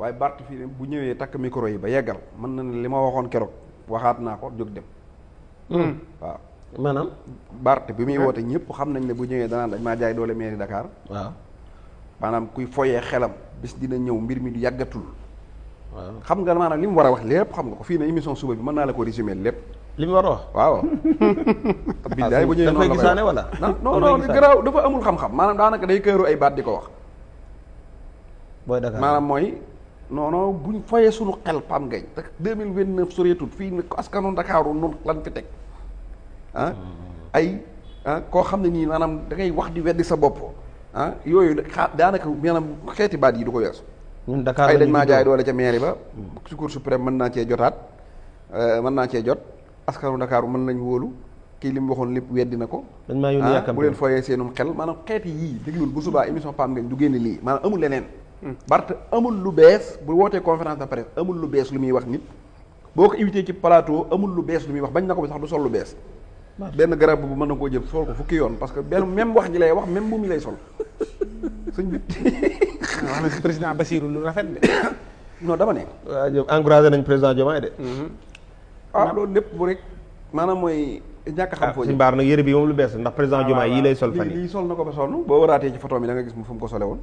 waaye Bart fii bu ñëwee takk micro yi ba yeggal mën na ne li ma waxoon keroog waxaat naa ko jóg dem. waaw maanaam. Bart bi muy woote ñëpp xam nañ ne bu ñëwee danaan dañ maa jaay doole mairie Dakar. waaw maanaam kuy foyee xelam bis dina ñëw mbir mi du yàggatul. waaw xam nga maanaam li mu war a wax lépp xam nga ko fii ne émission suba bi mën naa la ko résumer lépp. li mu war a wax. waaw. billaay bu ñëwee da noonu koy la gisaane wala. non non garaaw dafa amul xam-xam maanaam daanaka day këru ay baat di ko wax. booy Dakar maanaam mooy non buñ foyee suñu xel Pam Ngagne te 2029 soreetul fii ne askanu Ndakaaru noonu lan fi teg koo xam ne nii maanaam da ngay wax di weddi sa bopp yooyu daanaka maanaam xeeti baat yi du ko weesu. ñun Dakar ay dañ maa jaay doole ca mairie ba. ci Cour suprême mën naa cee jotaat mën naa cee jot askanu Ndakaaru mën nañ wóolu kii li mu waxoon lépp weddi na ko. dañ maa yónni yàkkamti bu leen foyee seenum xel maanaam xeeti yii déglul bu subaa émission Pam Ngagne du génne lii maanaam amul leneen. Bart amul lu bees bu wootee conférence de presse amul lu bees lu muy wax nit boo ko invité ci plateau amul lu bees lu muy wax bañ na ko bi sax du sol lu bees. benn garab bu mën na koo jël sol ko fukki yoon parce que benn même wax ji lay wax même bu mi lay sol sëñ bi. wax na si président Bassirou lu rafet de. non dama ne. waaw encouragé nañ président Diomaye de. loolu lépp bu rek maanaam mooy. ñàkk xam foo suñu baar nag yëre bi moom lu bees ndax président Diomaye yii lay sol fan yi lii sol na ko ba sonn boo waraatee ci photo mi da nga gis mu fu mu ko sole woon.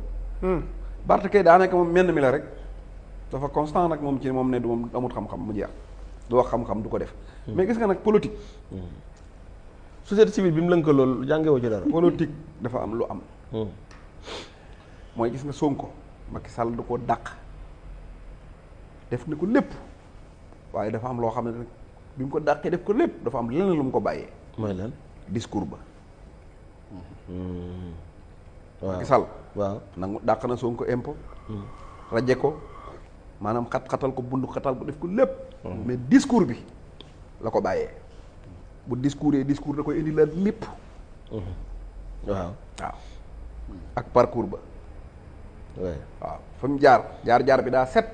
Bart kay daanaka moom menn mi la rek dafa constant nag moom ci moom ne du moom amut xam-xam mu jeex du wax xam-xam du ko def. mais gis nga nag politique. société civile bi mu lënka loolu jàngewoo ci dara. politique dafa am lu am. mooy gis nga Sonko Macky Sall du ko dàq def na ko lépp waaye dafa am loo xam ne nag bi mu ko dàqee def ko lépp dafa am leneen lu mu ko bàyyee. mooy lan discours ba. waaw Macky Sall waaw nangu dàq na Sonko impôt raje ko maanaam xat-xatal ko bundu xatal ko def ko lépp. mais discours bi la ko bàyyee. bu discours da koy indi la lépp. waaw ak parcours ba. waaw fa mu jaar bi daa set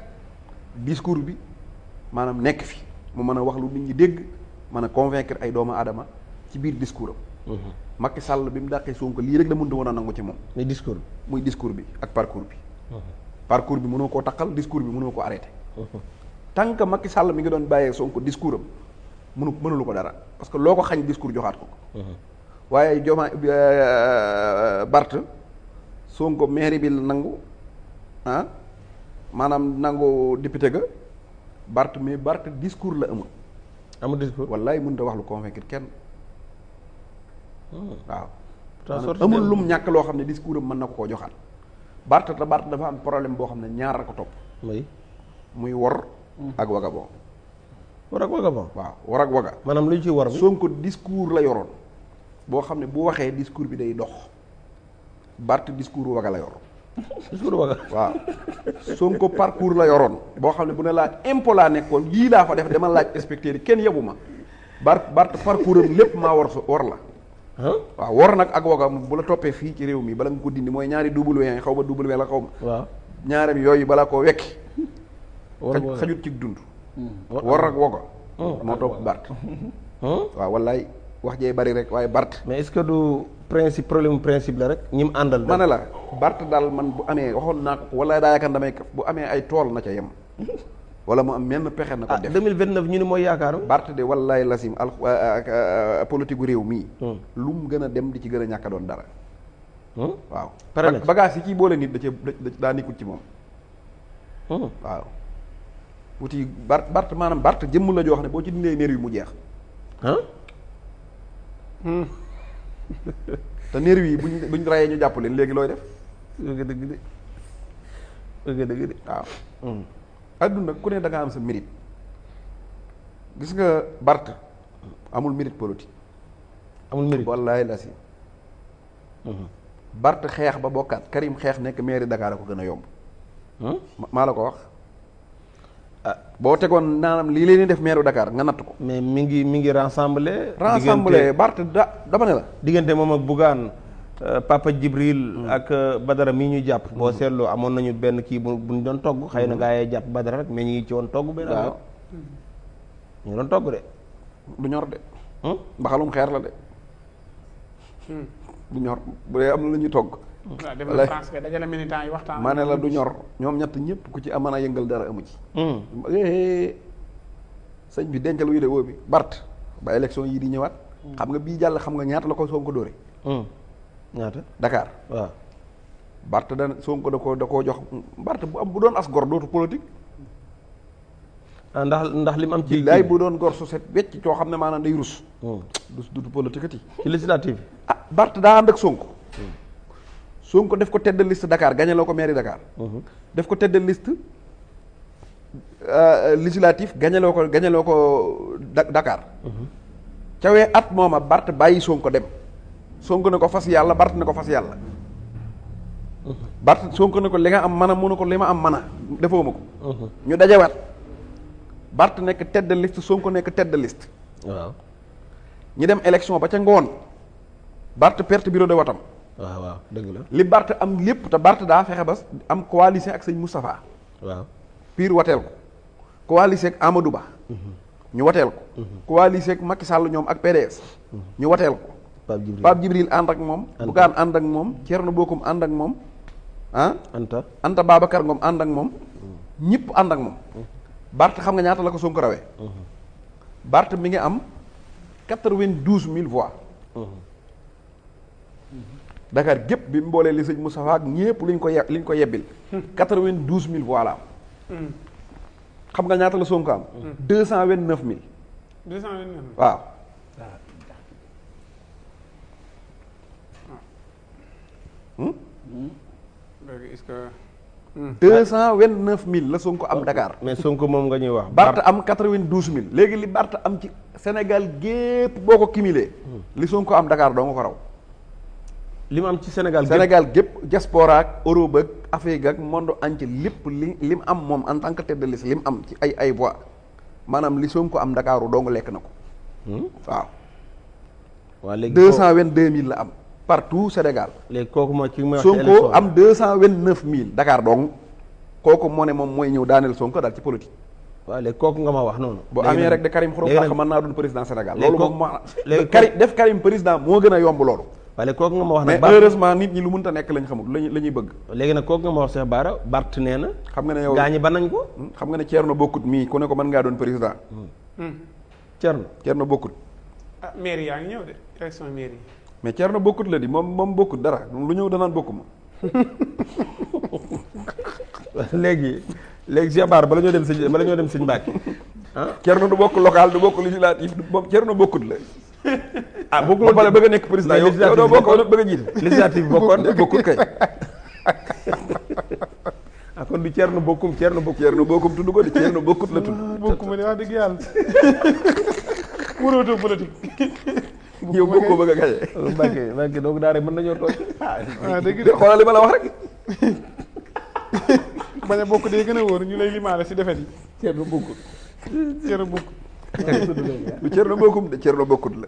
discours bi maanaam nekk fi mu mën a wax lu nit ñi dégg mën a convaincre ay doomu aadama ci biir discours am. Macky Sall bi mu dàqee Sonko lii rek la mënut woon a nangu ci moom. muy discours bi. muy discours bi ak parcours bi. parcours bi mënoo koo takkal discours bi mënoo ko arrêté. tant que Macky Sall mi ngi doon bàyyee Sonko discours am mënulu ko dara parce que loo ko xañ discours joxaat ko. waaye Diomaye Bart Sonko mairie bi nangu maanaam nangu député ga Bart mais Bart discours la amul. amul discours wallaay mënut a wax lu convaincre kenn. waaw. amul lum ñàkk loo xam ne discours am mën na ko koo joxaat. Bart dafa am problème boo xam ne ñaar a ko topp. muy wor ak waga bon. war ak waga bon. waaw war ak waga. maanaam lu ñu ciy war bi. Sonko discours la yoroon boo xam ne bu waxee discours bi day dox. Bart discours waga la yor. discours waga. waaw Sonko parcours la yoroon boo xam ne bu ne laa impôt laa nekkoon yii laa fa def dama laaj inspecteur yi kenn yebu ma. Bart parcours am lépp maa war la. waaw war nag ak waga bu la toppee fii ci réew mi bala nga ko dindi mooy ñaari W xaw ma W la xaw ma. waaw ñaareel yooyu balaa koo wekki. war xajut ci dund. war ak waga. moo topp Bart. waaw wallaay wax jee bari rek waaye Bart. mais est-ce que du problème principe la rek ñi mu àndal. ma ne la Bart daal man bu amee waxoon naa ko wala daa yaakaar damay kaf bu amee ay tool na ca yem. wala mu am menn pexe na ko def 2029 ñu ni mooy yaakaaru. Bart de wallaay lasim politique gu réew mii. lu mu gën a dem di ci gën a ñàkk a doon dara. waaw pare na bagage yi ciy boole nit daa nekkul ci moom. waaw wuti Bart maanaam Bart jëmm la joo xam ne boo ci dindee néer yi mu jeex. te néer yi buñ rayee ñu jàpp leen léegi looy def. dëgg de waaw. adduna ku ne da nga am sa mérite. gis nga Bart amul mérite politique. amul mérite wallaay la si. Bart xeex ba bokkaat Karim xeex nekk mairie Dakar a ko gën a yomb. maa la ko wax. boo tegoon naanam lii leen def maire Dakar nga natt ko. mais mi ngi rassembler. Bart dama ne la. diggante moom ak Bougane Papa Djibril ak Badara mii ñu jàpp. boo seetloo amoon nañu benn kii bu ñu doon togg. xëy na gaa yee jàpp Badara rek mais ñu ngi ci woon togg benn affaire. ñu doon togg de. du ñor de. mbaxalum xeer la de. du ñor bu dee am na lu ñuy togg waaw dem na France kay dajale militant yi waxtaan. maa ne la du ñor ñoom ñett ñëpp ku ci am mën a yëngal dara amu ci. sëñ bi dencal vidéo bi Bart ba élection yii di ñëwaat. xam nga bii jàll xam nga ñaata la ko Sonko dóore. ñaata Dakar. waaw. Bart da Sonko da koo jox Bart bu doon as gor dootu politique. ndax li mu am ci. billaay bu doon gor su set wecc coo xam ne maanaam day rus. du politique ati. ci législative. Bart daa ànd ak Sonko. Sonko def ko tête de liste Dakar gañaloo ko mairie Dakar. def ko tête de liste législatif gañaloo ko Dakar. cawee at mooma Bart bàyyi Sonko dem. Sonko ne ko fas yàlla Bart ne ko fas yàlla. Bart Sonko ne ko li nga am mana mu ne ko li ma am mana defoo ma ko. ñu dajewaat Bart nekk tête de liste Sonko nekk tête de liste. waaw. ñu dem élection ba ca ngoon Bart perte bureau de watam. waaw dëgg la. li Bart am lépp te Bart daa fexe ba am coalition ak sëñ Moustapha. waaw. Pire wateel ko. coalition ak Amadou Ba. ñu wateel ko. coalition ak Macky Sall ñoom ak PDS. ñu wateel ko. Pape Djibril ànd ak moom. Bougane ànd ak moom. Thierno Bocoum ànd ak moom. Anta Babacar Ngom ànd ak moom. ñëpp ànd ak moom. Bart xam nga ñaata la ko Sonko rawee. Bart mi ngi am 92 000 voix. Dakar gépp bi mboolee li sëñ Moustapha ak ñépp liñ ko yebbil 92 000 voix la am. xam nga ñaata la Sonko am. 229 000. 229 000 waaw. léegi est-ce que. 229 000 la Sonko am Dakar. mais Sonko moom nga ñuy wax. Bart am 92 000 léegi li Bart am ci Sénégal gépp boo ko cumulé. li Sonko am Dakar doo nga ko raw. li mu am ci Sénégal. Sénégal gépp diaspora ak Europe ak Afrique ak monde entier lépp li mu am moom en tant que tête de liste li mu am ci ay voix maanaam li Sonko am Dakaru doo nga lekk na ko. waaw. waa léegi 222 000 la am. partout Sénégal. léegi kooku moo ci may wax Sonko am 229 000 Dakar dong kooku moo ne moom mooy ñëw daaneel Sonko daal ci politique. waaw léegi kooku nga ma wax noonu. boo amee rek de Karim Xurum Xax mën naa doon président Sénégal. léegi loolu moom def Karim président moo gën a yomb loolu. waaye léegi kooku nga ma wax nag. mais heureusement nit ñi lu mënta nekk lañ xamul la ñuy bëgg. léegi nag kooku nga ma wax Cheikh Bara Bart nee na. xam nga ne yow gaañi ba nañ ko. xam nga ne Thierno Bocout mii ku ne ko mën ngaa doon président. Thierno Bocout. mairie yaa ngi ñëw de élection mairie. mais Thierno Bocout la di moom bokkut dara lu ñëw danaan bokku ma. léegi Cheikh Bara bala ñoo dem sëñ Mbacke. Thierno du bokk local du bokk législatif moom Thierno Bocout la. bokkul ba pare bëgg a nekk président yow doo bokk wala bëgg a jiite. législative bokkoon bokkut kay. kon du Thierno Bocoum Thierno Bocoum tudd ko di Thierno Bocout la tudd. bokkuma de wax dëgg yàlla. mënatoo politique. yow bokkoo bëgg a gañe. Mbacke donc daal rek mën nañoo toog. dëgg de xoolal li ma la wax rek. bañ a bokk dee gën a wóor ñu lay limaale si defet yi. Thierno Bocout. Thierno Bocout. du Thierno Bocoum de Thierno Bocout la.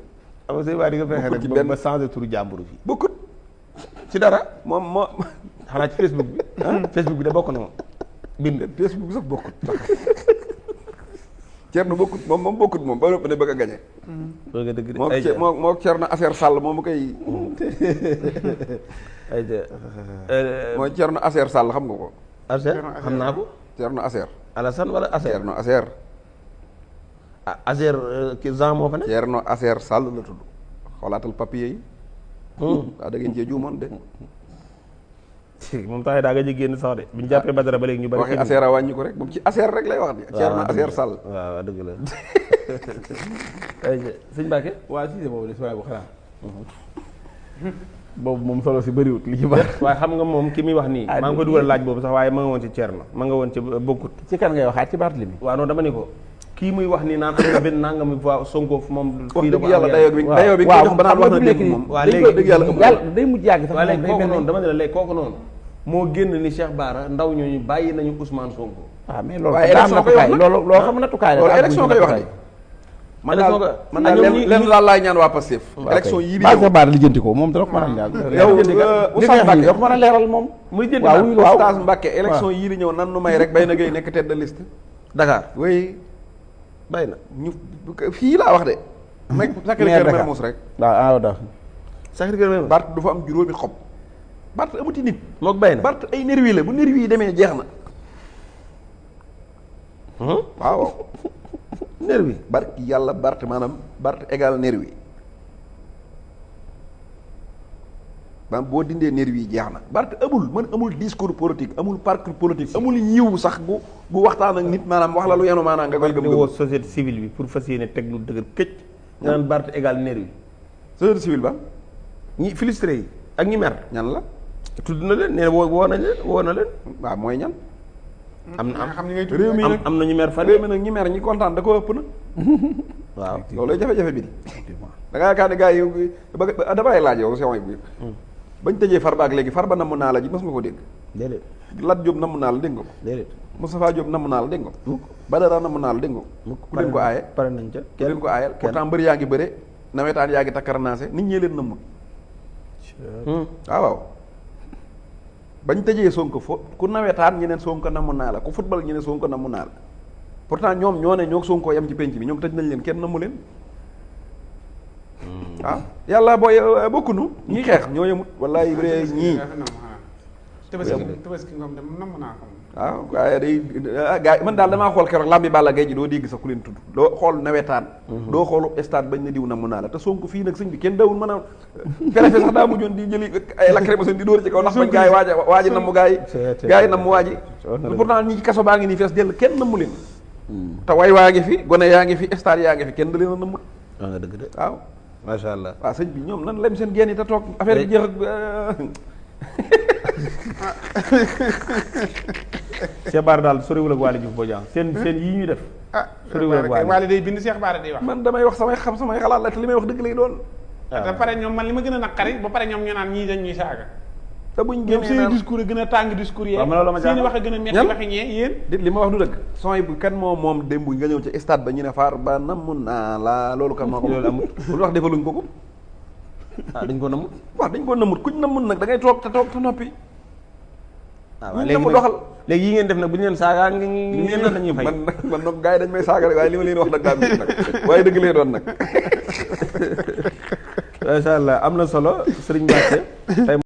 am na waa di nga fexe ci rek benn ba changé turu jàmbur fii. Bocout ci dara moom xanaa ci Facebook bi. Facebook bi de bokk na moom. bind Facebook bi sax Bocout. Thierno Bocout moom Bocout moom ba ne bëgg a gañe. loolu nga dëgg de moo Thierno Affaire Sall moom mu koy. mooy Thierno Affaire Sall xam nga ko. Affaire xam naa ko. Thierno Affaire. Alassane wala Affaire. Thierno Affaire. Affaire ki Jean moo fa ne. Thierno Affaire Sall la tudd xoolaatal papier yi. waaw da ngeen cee juumoon de. moom tax daa nga génn sax de bi ñu jàppee Badara ba léegi ñu bari. waxi Affaire a wàññi ko rek moom ci Affaire rek lay wax de. Thierno Affaire Sall. waaw dëgg la. sëñ Mbacke. waa si boobu de si waaye bu xanaa. boobu moom solo si bëriwut li ci bari. waaye xam nga moom ki muy wax nii. maa ngi ko dugal laaj boobu sax waaye ma nga woon ci Thierno ma nga woon ci Bocout. ci kan ngay waxaat ci Barthélémy. waaw non dama ni ko. kii muy wax ni naan am na benn nangami voix Sonko moom. fii la ko yàlla dayoo bi nga jox ba naan wax na dëgg moom. waaw léegi dëgg yàlla day mujj yàgg sax. waaw léegi kooku noonu dama ne la léegi kooku noonu. moo génn ni Cheikh Bara ndaw ñooñu bàyyi nañu Ousmane Sonko. waaw mais loolu daa am natukaay loolu xam natukaay la. loolu élection koy wax ni. man daal leen laal laay ñaan waa Pastef. élection yii di ñëw Cheikh Bara lijjanti ko moom dana ko mën a leeral. yow Oustaz Mbacke dana ko mën a leeral moom. muy jënd waaw Oustaz Mbacke élection yii di ñëw nan nu may rek bay na ngay nekk tête de liste. Dakar oui. bay na ñu fii laa wax de. nekk Sacré-Cœur Mermoz rek. waaw da Sacré-Cœur Mermoz Bart du fa am juróomi xob. Bart amuti nit. moog bay na Bart ay nervi la bu nervi yi demee jeex na. waaw. nervi barki yàlla Bart maanaam Bart égal nervi maanaam boo dindee nervi yi jeex na. Bart amul discours politique amul parcours politique amul yiw sax gu waxtaan ak nit maanaam wax la lu yenu maanaam nga koy gëm woo société civile bi pour fas yéene teg lu dëgër këcc nga naan Bart égal nervi société civile ba ñi frustré yi ak ñi mer ñan la tudd na leen nee woo na leen waaw mooy ñan am na xam ni ngay tudd réew mi nag am na ñu mer fan réew mi nag ñi mer ñi kontaan da ko ëpp na waaw loolu jafe-jafe bi da ngaa yaakaar ne gars yi damay laaj yow seway bi bañ tëjee Farba ak léegi Farba namm naa la ji mos nga ko dégg déedéet Lat Diop namm naa la dégg nga ko déedéet Moustapha Diop namm naa la dégg nga ko Badara namm naa la dégg nga ko ku leen ko aaye pare nañ ca ku leen ko aayal pourtant mbër yaa ngi bëre nawetaan yaa ngi takkarnaase nit ñee leen nammul waaw bañ tëjee Sonko fo ku nawetaan ñeneen Sonko namm naa la ku football ñeneen Sonko namm naa la pourtant ñoom ñoo ne ñoo Sonko yem ci penc bi ñoom tëj nañ leen kenn nammu leen waaw yàlla booy bokkunu ñii xeex ñoo yemut wallaay bu dee ñii tabaski ngoom dem namm naa ko waaw waaye day gars yi man daal damaa xool keroog lambi Balla Gaye ji doo dégg sax ku leen tudd doo xool nawetaan doo xoolu stade bañ na diw namm naa la te Sonko fii nag sëñ bi kenn dawul mën a préfet sax daa mujjoon di jëli ay lacrymogène di dóor ci kaw ndax bañ gars yi waaji namm gars yi namm waaji pourtant ñi ci kaso baa ngi nii fees dell kenn nammu leen te way waa ngi fi gone yaa ngi fi stade yaa ngi fi kenn da leen a nammut wax nga dëgg de waaw macha allah waaw sëñ bi ñoom nan lem seen génn yi te toog affaire bi jeex ak Cheikh Bara daal soriwul ak Waly Diouf Bodiang seen yii ñuy def soriwul ak Waly day bind Cheikh Bara day wax man damay wax samay xalaat la te li may wax dëgg lay doon ba pare ñoom man li ma gën a naqari ba pare ñoom ñu naan ñii dañ ñuy saaga te buñ ñoom génnee seen naan discours yi gën a tàng discours yi waaw man loolu ma seen jaaxal. wax a gën a metti ñan? waxi ñee yéen dit li ma wax du dëgg sony bu kan moom démb nga ñëw ci stade ba ñu ne Farba namm naa la loolu kan moo ko loolu amul lu wax defaluñ ko dañ ko namm waaw dañ ko nammut kuñ nammut nag da ngay toog te noppi waaw ñu namm doxal léegi yi ngeen def nag bu ñu leen saaga ngeen nan lañuy fay man nag gars yi dañ may saaga rek waaye li ma leen wax nag daa métti nag waaye dëgg lay doon nag macha allah am na solo Serigne Mbacke tey